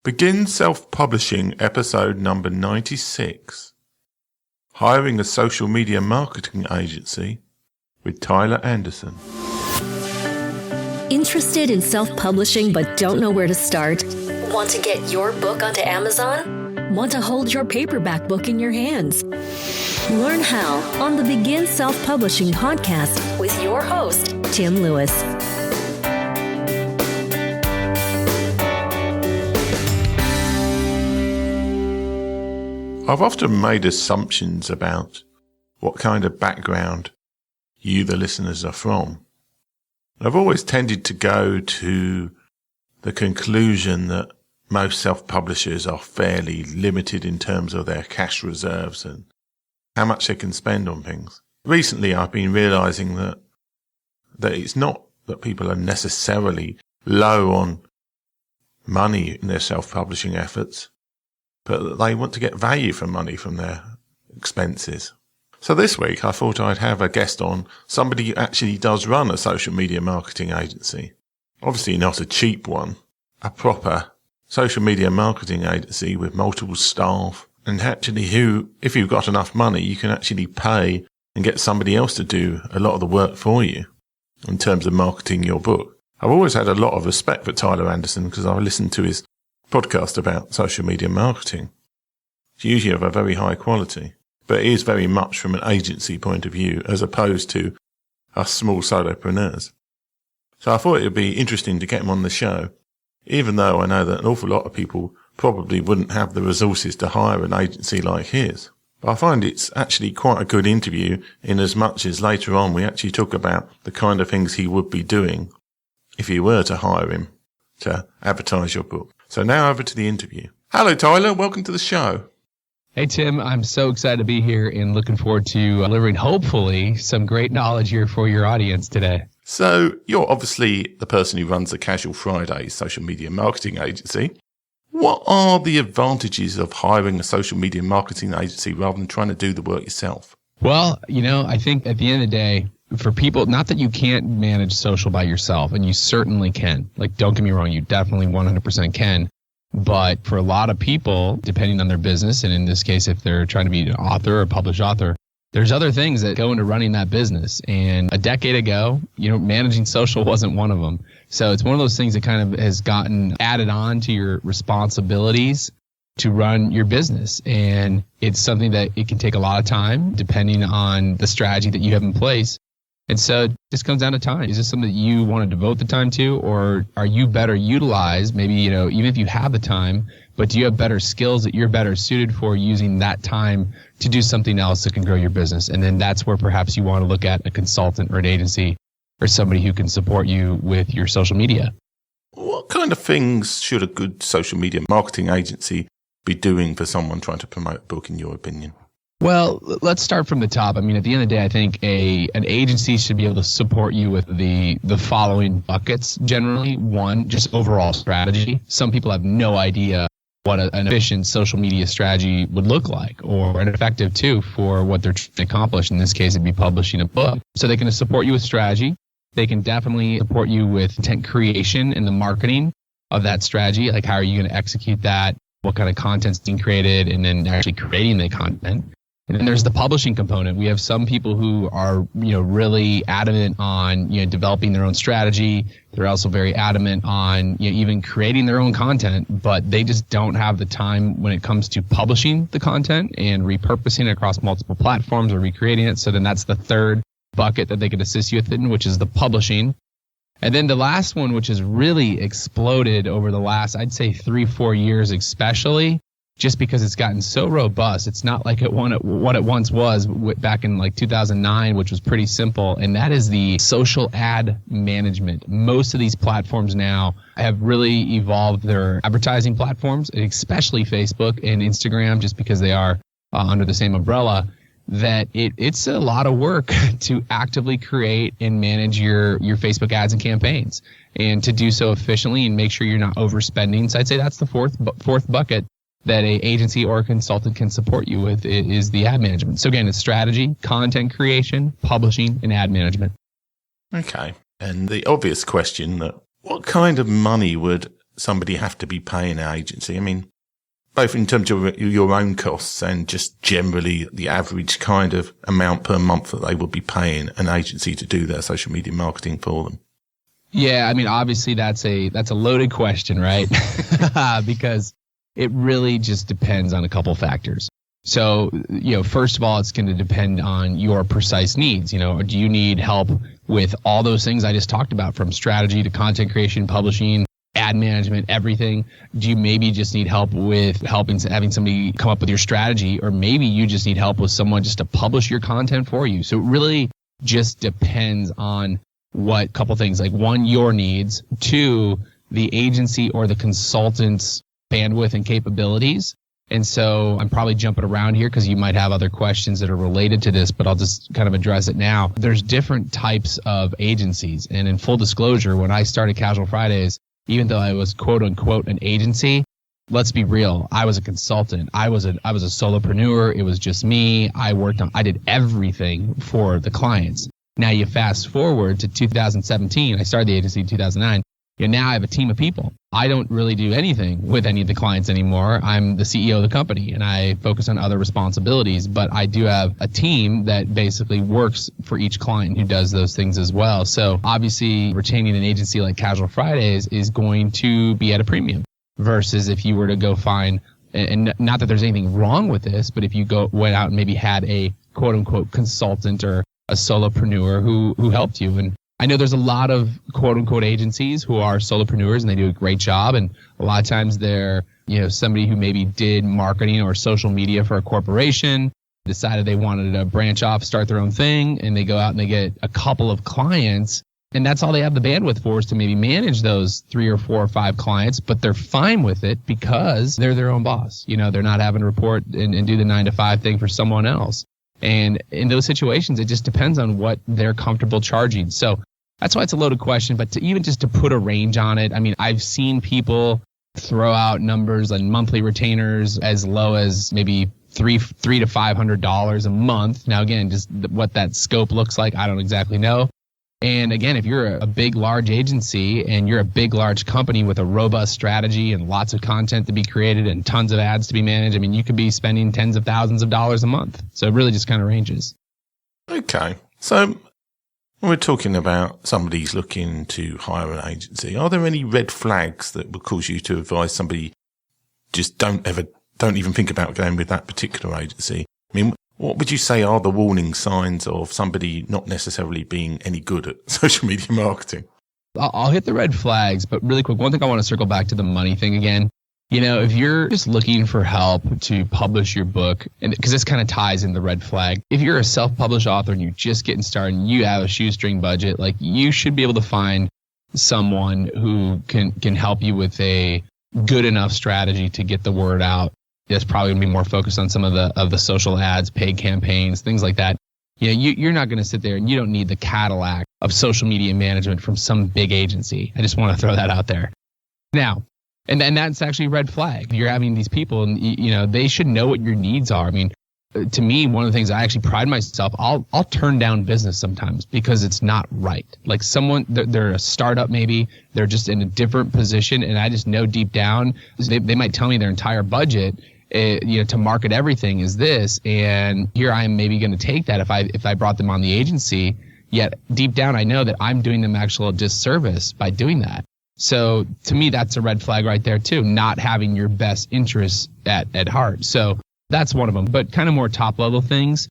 Begin Self-Publishing, episode number 96. Hiring a social media marketing agency with Tyler Anderson. Interested in self-publishing but don't know where to start? Want to get your book onto Amazon? Want to hold your paperback book in your hands? Learn how on the Begin Self-Publishing podcast with your host, Tim Lewis. I've often made assumptions about what kind of background you, the listeners, are from. I've always tended to go to the conclusion that most self-publishers are fairly limited in terms of their cash reserves and how much they can spend on things. Recently, I've been realizing that it's not that people are necessarily low on money in their self-publishing efforts, but that they want to get value for money from their expenses. So this week, I thought I'd have a guest on, somebody who actually does run a social media marketing agency. Obviously not a cheap one, a proper social media marketing agency with multiple staff, and actually who, if you've got enough money, you can actually pay and get somebody else to do a lot of the work for you in terms of marketing your book. I've always had a lot of respect for Tyler Anderson because I listened to his podcast about social media marketing. It's usually of a very high quality, but it is very much from an agency point of view as opposed to us small solopreneurs. So I thought it would be interesting to get him on the show, even though I know that an awful lot of people probably wouldn't have the resources to hire an agency like his. But I find it's actually quite a good interview in as much as later on we actually talk about the kind of things he would be doing if you were to hire him to advertise your book. So now over to the interview. Hello, Tyler. Welcome to the show. Hey, Tim. I'm so excited to be here and looking forward to delivering, hopefully, some great knowledge here for your audience today. So you're obviously the person who runs the Casual Friday social media marketing agency. What are the advantages of hiring a social media marketing agency rather than trying to do the work yourself? Well, I think at the end of the day, for people, not that you can't manage social by yourself, and you certainly can. Like, don't get me wrong, you definitely 100% can. But for a lot of people, depending on their business, and in this case, if they're trying to be an author or a published author, there's other things that go into running that business. And a decade ago, managing social wasn't one of them. So it's one of those things that kind of has gotten added on to your responsibilities to run your business. And it's something that it can take a lot of time depending on the strategy that you have in place. And so it just comes down to time. Is this something that you want to devote the time to, or are you better utilized? Maybe, even if you have the time, but do you have better skills that you're better suited for using that time to do something else that can grow your business? And then that's where perhaps you want to look at a consultant or an agency or somebody who can support you with your social media. What kind of things should a good social media marketing agency be doing for someone trying to promote a book, in your opinion? Well, let's start from the top. I mean, at the end of the day, I think an agency should be able to support you with the following buckets. Generally, one, just overall strategy. Some people have no idea what an efficient social media strategy would look like, or an effective too for what they're trying to accomplish. In this case, it'd be publishing a book. So they can support you with strategy. They can definitely support you with content creation and the marketing of that strategy. Like, how are you going to execute that? What kind of content's being created, and then actually creating the content. And then there's the publishing component. We have some people who are, really adamant on, developing their own strategy. They're also very adamant on, even creating their own content, but they just don't have the time when it comes to publishing the content and repurposing it across multiple platforms or recreating it. So then that's the third bucket that they could assist you with, which is the publishing. And then the last one, which has really exploded over the last, I'd say 3-4 years especially, just because it's gotten so robust. It's not like what it once was back in like 2009, which was pretty simple. And that is the social ad management. Most of these platforms now have really evolved their advertising platforms, especially Facebook and Instagram, just because they are under the same umbrella, that it's a lot of work to actively create and manage your Facebook ads and campaigns, and to do so efficiently and make sure you're not overspending. So I'd say that's the fourth bucket that a agency or a consultant can support you with, is the ad management. So again, it's strategy, content creation, publishing, and ad management. Okay. And the obvious question, that what kind of money would somebody have to be paying an agency? I mean, both in terms of your own costs and just generally the average kind of amount per month that they would be paying an agency to do their social media marketing for them. Yeah, I mean, obviously that's a loaded question, right? Because it really just depends on a couple factors. So, first of all, it's going to depend on your precise needs. Do you need help with all those things I just talked about, from strategy to content creation, publishing, ad management, everything? Do you maybe just need help with having somebody come up with your strategy, or maybe you just need help with someone just to publish your content for you? So it really just depends on what couple things, like one, your needs, two, the agency or the consultant's bandwidth and capabilities. And so I'm probably jumping around here because you might have other questions that are related to this, but I'll just kind of address it now. There's different types of agencies. And in full disclosure, when I started Casual Fridays, even though I was quote unquote an agency, let's be real, I was a consultant. I was a solopreneur. It was just me. I did everything for the clients. Now you fast forward to 2017. I started the agency in 2009. Now I have a team of people. I don't really do anything with any of the clients anymore. I'm the CEO of the company and I focus on other responsibilities, but I do have a team that basically works for each client who does those things as well. So obviously retaining an agency like Casual Fridays is going to be at a premium versus if you were to go find, and not that there's anything wrong with this, but if you went out and maybe had a quote unquote consultant or a solopreneur who helped you. And I know there's a lot of quote unquote agencies who are solopreneurs and they do a great job. And a lot of times they're, somebody who maybe did marketing or social media for a corporation, decided they wanted to branch off, start their own thing, and they go out and they get a couple of clients. And that's all they have the bandwidth for, is to maybe manage those 3 or 4 or 5 clients, but they're fine with it because they're their own boss. They're not having to report and do the 9-to-5 thing for someone else. And in those situations, it just depends on what they're comfortable charging. So that's why it's a loaded question, but to put a range on it, I mean, I've seen people throw out numbers on monthly retainers as low as maybe $300 to $500 a month. Now, again, just what that scope looks like, I don't exactly know. And again, if you're a big, large agency and you're a big, large company with a robust strategy and lots of content to be created and tons of ads to be managed, I mean, you could be spending tens of thousands of dollars a month. So it really just kind of ranges. Okay. So when we're talking about somebody's looking to hire an agency, are there any red flags that would cause you to advise somebody just don't even think about going with that particular agency? I mean, what would you say are the warning signs of somebody not necessarily being any good at social media marketing? I'll hit the red flags, but really quick, one thing I want to circle back to the money thing again. If you're just looking for help to publish your book, and because this kind of ties in the red flag, if you're a self-published author and you're just getting started and you have a shoestring budget, like you should be able to find someone who can help you with a good enough strategy to get the word out. That's probably going to be more focused on some of the social ads, paid campaigns, things like that. You're not going to sit there and you don't need the Cadillac of social media management from some big agency. I just want to throw that out there. Now, and that's actually a red flag. You're having these people and, they should know what your needs are. I mean, to me, one of the things I actually pride myself, I'll turn down business sometimes because it's not right. Like someone, they're a startup maybe, they're just in a different position, and I just know deep down, they might tell me their entire budget to market everything is this, and here I am maybe going to take that if I brought them on the agency, yet deep down I know that I'm doing them actual disservice by doing that. So to me, that's a red flag right there too, not having your best interests at heart. So that's one of them, but kind of more top level things.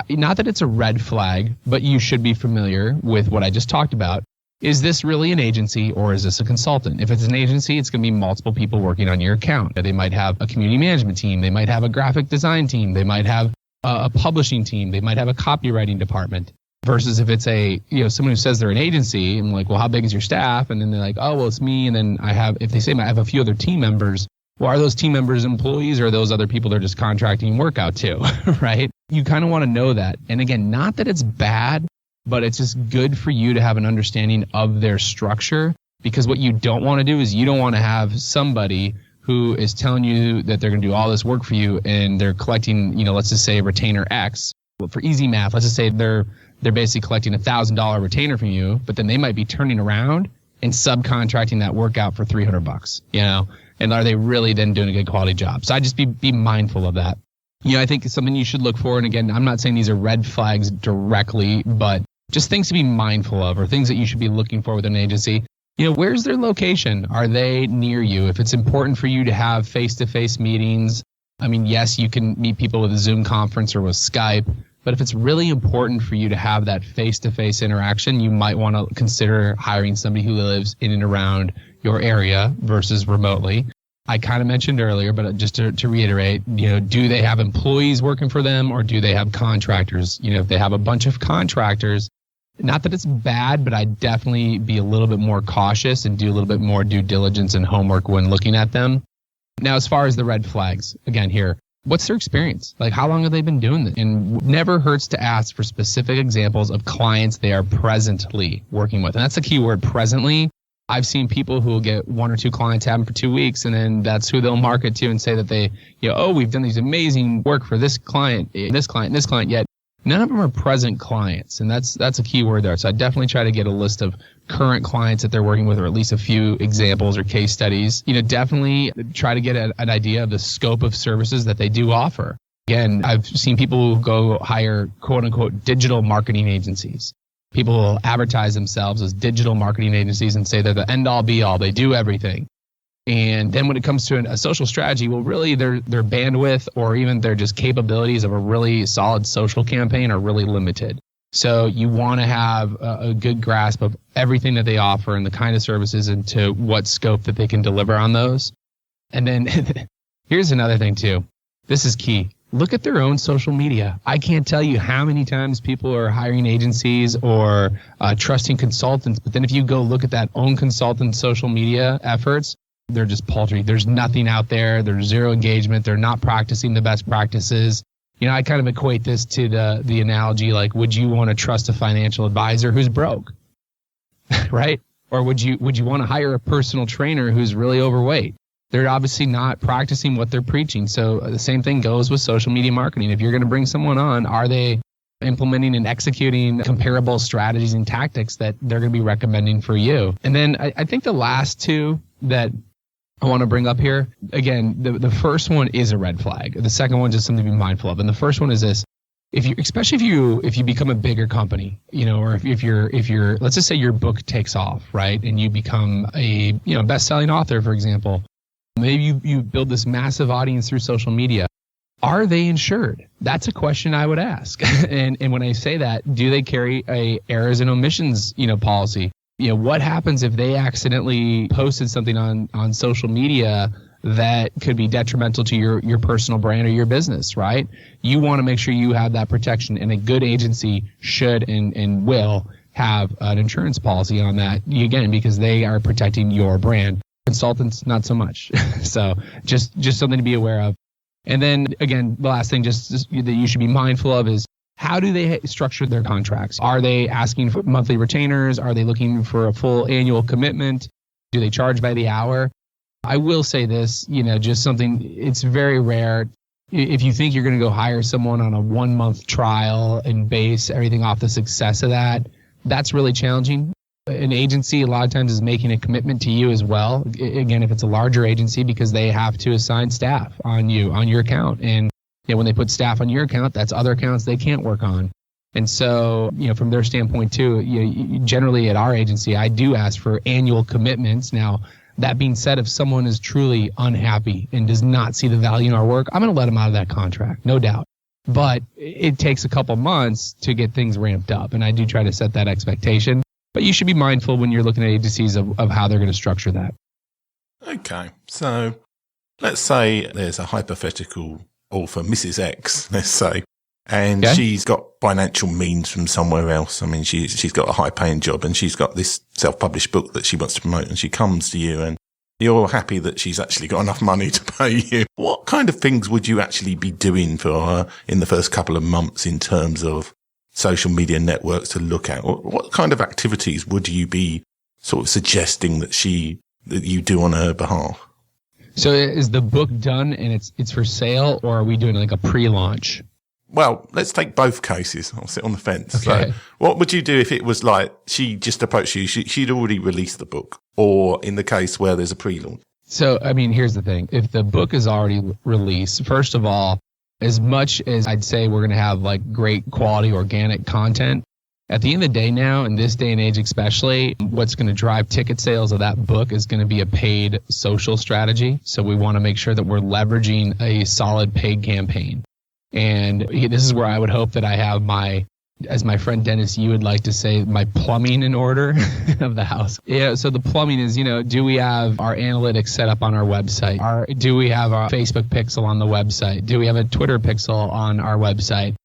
Not that it's a red flag, but you should be familiar with what I just talked about. Is this really an agency or is this a consultant? If it's an agency, it's going to be multiple people working on your account. They might have a community management team. They might have a graphic design team. They might have a publishing team. They might have a copywriting department. Versus if it's someone who says they're an agency, I'm like, well, how big is your staff? And then they're like, oh, well, it's me. And then if they say I have a few other team members, well, are those team members employees or are those other people they're just contracting work out to, right? You kind of want to know that. And again, not that it's bad, but it's just good for you to have an understanding of their structure, because what you don't want to do is you don't want to have somebody who is telling you that they're going to do all this work for you and they're collecting, let's just say retainer X. Well, for easy math, let's just say they're basically collecting $1,000 retainer from you, but then they might be turning around and subcontracting that work out for $300, you know? And are they really then doing a good quality job? So I just be mindful of that. You know, I think it's something you should look for. And again, I'm not saying these are red flags directly, but just things to be mindful of or things that you should be looking for with an agency. You know, where's their location? Are they near you? If it's important for you to have face-to-face meetings, I mean, yes, you can meet people with a Zoom conference or with Skype, but if it's really important for you to have that face-to-face interaction, you might want to consider hiring somebody who lives in and around your area versus remotely. I kind of mentioned earlier, but just to reiterate, you know, do they have employees working for them or do they have contractors? You know, if they have a bunch of contractors, not that it's bad, but I'd definitely be a little bit more cautious and do a little bit more due diligence and homework when looking at them. Now, as far as the red flags, again here, what's their experience? Like, how long have they been doing this? And never hurts to ask for specific examples of clients they are presently working with. And that's the key word, presently. I've seen people who will get 1 or 2 clients have them for 2 weeks, and then that's who they'll market to and say that they, you know, oh, we've done these amazing work for this client, this client, this client, yet none of them are present clients. And that's a key word there. So I definitely try to get a list of current clients that they're working with, or at least a few examples or case studies. You know, definitely try to get an idea of the scope of services that they do offer. Again, I've seen people who go hire quote unquote digital marketing agencies. People will advertise themselves as digital marketing agencies and say they're the end all be all. They do everything. And then when it comes to a social strategy, well, really their bandwidth or even their just capabilities of a really solid social campaign are really limited. So you want to have a good grasp of everything that they offer and the kind of services and to what scope that they can deliver on those. And then here's another thing too. This is key. Look at their own social media. I can't tell you how many times people are hiring agencies or trusting consultants, but then if you go look at that own consultant social media efforts, they're just paltry. There's nothing out there. There's zero engagement. They're not practicing the best practices. You know, I kind of equate this to the analogy like, would you want to trust a financial advisor who's broke, right? Or would you want to hire a personal trainer who's really overweight? They're obviously not practicing what they're preaching. So the same thing goes with social media marketing. If you're going to bring someone on, are they implementing and executing comparable strategies and tactics that they're going to be recommending for you? And then I think the last two that I want to bring up here, again, the first one is a red flag. The second one is just something to be mindful of. And the first one is this. Especially if you become a bigger company, you know, or if you're let's just say your book takes off, right? And you become a, you know, best-selling author, for example. Maybe you build this massive audience through social media. Are they insured? That's a question I would ask. and when I say that, do they carry a errors and omissions, you know, policy? You know, what happens if they accidentally posted something on social media that could be detrimental to your personal brand or your business, right? You want to make sure you have that protection, and a good agency should and will have an insurance policy on that, again, because they are protecting your brand. Consultants, not so much. So just something to be aware of. And then again, the last thing just that you should be mindful of is, how do they structure their contracts? Are they asking for monthly retainers? Are they looking for a full annual commitment? Do they charge by the hour? I will say this, you know, just something, it's very rare. If you think you're going to go hire someone on a 1-month trial and base everything off the success of that, that's really challenging. An agency a lot of times is making a commitment to you as well. Again, if it's a larger agency, because they have to assign staff on your account. And you know, when they put staff on your account, that's other accounts they can't work on. And so, you know, from their standpoint too, generally at our agency, I do ask for annual commitments. Now, that being said, if someone is truly unhappy and does not see the value in our work, I'm going to let them out of that contract, no doubt. But it takes a couple months to get things ramped up. And I do try to set that expectation. But you should be mindful when you're looking at agencies of how they're going to structure that. Okay. So let's say there's a hypothetical author, Mrs. X, let's say, and she's got financial means from somewhere else. I mean, she's got a high paying job and she's got this self-published book that she wants to promote, and she comes to you and you're happy that she's actually got enough money to pay you. What kind of things would you actually be doing for her in the first couple of months in terms of social media networks to look at? What kind of activities would you be sort of suggesting that you do on her behalf? So is the book done and it's for sale, or are we doing like a pre-launch? Well, let's take both cases. I'll sit on the fence. Okay. So what would you do if it was like she just approached you, she'd already released the book, or in the case where there's a pre-launch? So, I mean, here's the thing. If the book is already released, first of all, as much as I'd say we're going to have like great quality organic content, at the end of the day now, in this day and age especially, what's going to drive ticket sales of that book is going to be a paid social strategy. So we want to make sure that we're leveraging a solid paid campaign. And this is where I would hope that I have my, as my friend Dennis, you would like to say, my plumbing in order of the house. Yeah, so the plumbing is, do we have our analytics set up on our website? Do we have our Facebook pixel on the website? Do we have a Twitter pixel on our website?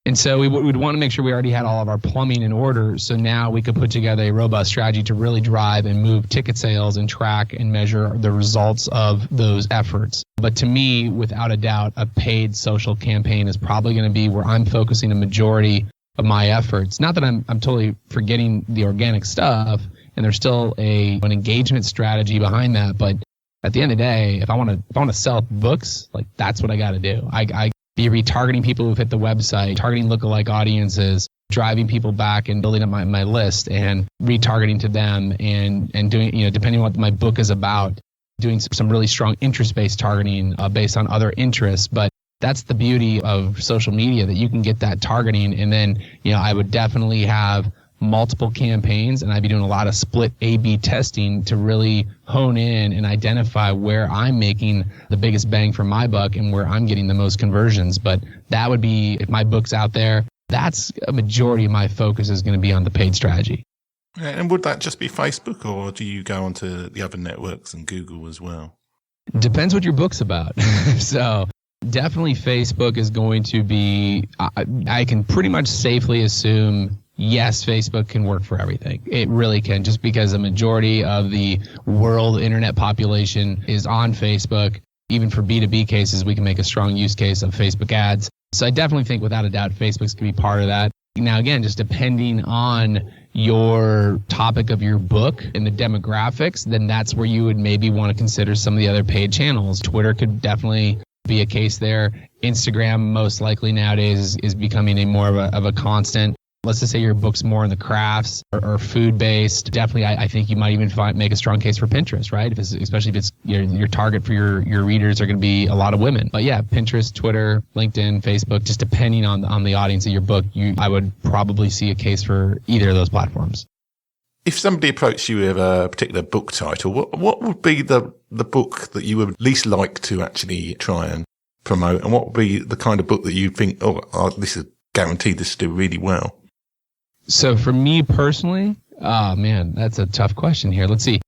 And so we would want to make sure we already had all of our plumbing in order. So now we could put together a robust strategy to really drive and move ticket sales and track and measure the results of those efforts. But to me, without a doubt, a paid social campaign is probably going to be where I'm focusing a majority of my efforts. Not that I'm totally forgetting the organic stuff, and there's still an engagement strategy behind that. But at the end of the day, if I want to sell books, like that's what I got to do. I be retargeting people who've hit the website, targeting lookalike audiences, driving people back and building up my list and retargeting to them and doing, depending on what my book is about, doing some really strong interest-based targeting based on other interests. But that's the beauty of social media, that you can get that targeting. And then, I would definitely have multiple campaigns, and I'd be doing a lot of split A/B testing to really hone in and identify where I'm making the biggest bang for my buck and where I'm getting the most conversions. But that would be, if my book's out there, that's a majority of my focus is going to be on the paid strategy. And would that just be Facebook, or do you go onto the other networks and Google as well? Depends what your book's about. So definitely Facebook is going to be, I can pretty much safely assume, yes, Facebook can work for everything. It really can, just because the majority of the world internet population is on Facebook. Even for B2B cases, we can make a strong use case of Facebook ads. So I definitely think without a doubt, Facebook's going to be part of that. Now, again, just depending on your topic of your book and the demographics, then that's where you would maybe want to consider some of the other paid channels. Twitter could definitely be a case there. Instagram, most likely nowadays, is becoming a more of a constant. Let's just say your book's more in the crafts or food-based. Definitely, I think you might even make a strong case for Pinterest, right? Especially if it's your target for your readers are going to be a lot of women. But yeah, Pinterest, Twitter, LinkedIn, Facebook, just depending on the audience of your book, I would probably see a case for either of those platforms. If somebody approached you with a particular book title, what would be the book that you would least like to actually try and promote? And what would be the kind of book that you think, this is guaranteed this to do really well? So for me personally, oh man, that's a tough question here. Let's see.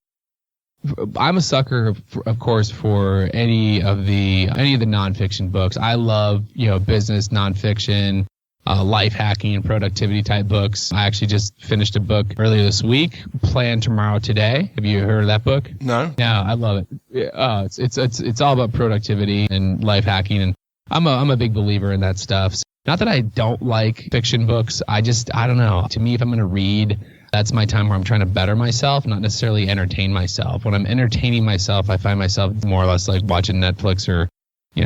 I'm a sucker, of course, for any of the nonfiction books. I love, business nonfiction, life hacking and productivity type books. I actually just finished a book earlier this week, Plan Tomorrow Today. Have you heard of that book? No. Yeah, I love it. It's all about productivity and life hacking, and I'm a big believer in that stuff. Not that I don't like fiction books. I don't know. To me, if I'm going to read, that's my time where I'm trying to better myself, not necessarily entertain myself. When I'm entertaining myself, I find myself more or less like watching Netflix or,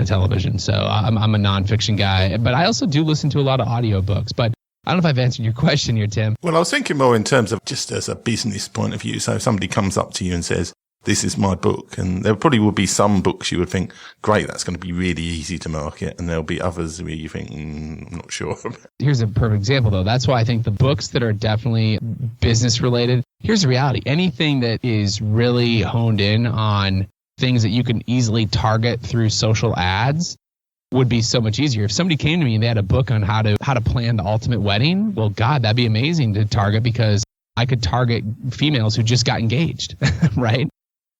television. So I'm a nonfiction guy. But I also do listen to a lot of audiobooks. But I don't know if I've answered your question here, Tim. Well, I was thinking more in terms of just as a business point of view. So if somebody comes up to you and says, this is my book, and there probably would be some books you would think, great, that's going to be really easy to market, and there'll be others where you think, I'm not sure. Here's a perfect example, though. That's why I think the books that are definitely business related, here's the reality. Anything that is really honed in on things that you can easily target through social ads would be so much easier. If somebody came to me and they had a book on how to plan the ultimate wedding, well, God, that'd be amazing to target, because I could target females who just got engaged, right?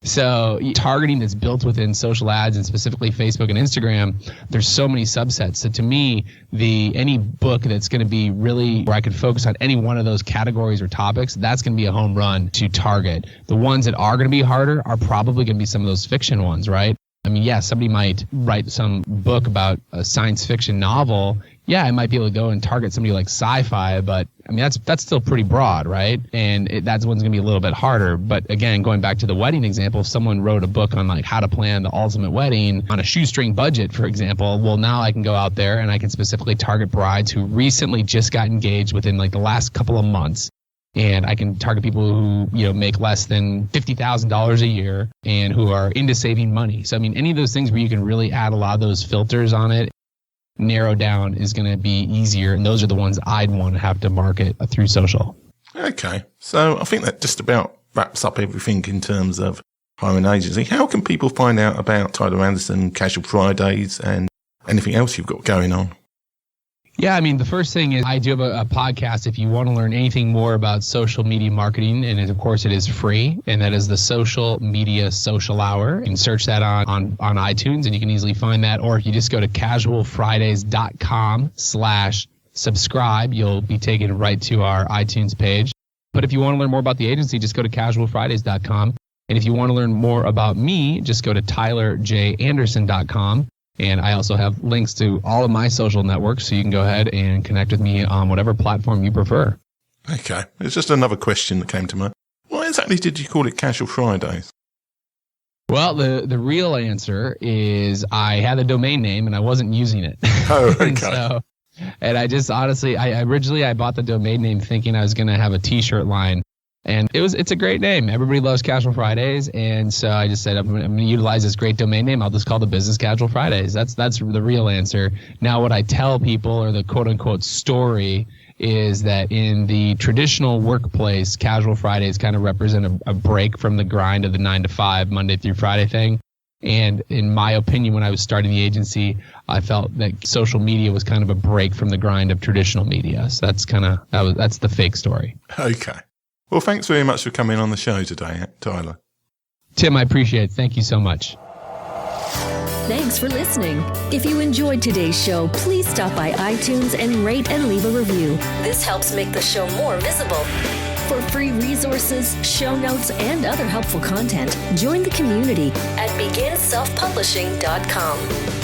So targeting that's built within social ads, and specifically Facebook and Instagram, there's so many subsets. So to me, any book that's going to be really where I could focus on any one of those categories or topics, that's going to be a home run to target. The ones that are going to be harder are probably going to be some of those fiction ones, right? I mean, yeah, somebody might write some book about a science fiction novel, yeah, I might be able to go and target somebody like Sci-Fi, but I mean, that's still pretty broad, right? And that's one's going to be a little bit harder. But again, going back to the wedding example, if someone wrote a book on like how to plan the ultimate wedding on a shoestring budget, for example, well, now I can go out there and I can specifically target brides who recently just got engaged within like the last couple of months. And I can target people who, make less than $50,000 a year and who are into saving money. So, I mean, any of those things where you can really add a lot of those filters on it, narrow down is going to be easier. And those are the ones I'd want to have to market through social. Okay. So I think that just about wraps up everything in terms of hiring an agency. How can people find out about Tyler Anderson, Casual Fridays, and anything else you've got going on? Yeah, I mean, the first thing is I do have a podcast if you want to learn anything more about social media marketing. And of course, it is free. And that is the Social Media Social Hour. You can search that on iTunes and you can easily find that. Or if you just go to casualfridays.com/subscribe, you'll be taken right to our iTunes page. But if you want to learn more about the agency, just go to casualfridays.com. And if you want to learn more about me, just go to tylerjanderson.com. And I also have links to all of my social networks, so you can go ahead and connect with me on whatever platform you prefer. Okay. It's just another question that came to mind. Why exactly did you call it Casual Fridays? Well, the real answer is I had a domain name and I wasn't using it. Oh, okay. and I just honestly, I originally bought the domain name thinking I was going to have a T-shirt line. And it's a great name. Everybody loves Casual Fridays. And so I just said, I'm going to utilize this great domain name. I'll just call the business Casual Fridays. That's the real answer. Now, what I tell people, or the quote unquote story, is that in the traditional workplace, Casual Fridays kind of represent a break from the grind of the 9 to 5, Monday through Friday thing. And in my opinion, when I was starting the agency, I felt that social media was kind of a break from the grind of traditional media. So that's the fake story. Okay. Well, thanks very much for coming on the show today, Tyler. Tim, I appreciate it. Thank you so much. Thanks for listening. If you enjoyed today's show, please stop by iTunes and rate and leave a review. This helps make the show more visible. For free resources, show notes, and other helpful content, join the community at beginselfpublishing.com.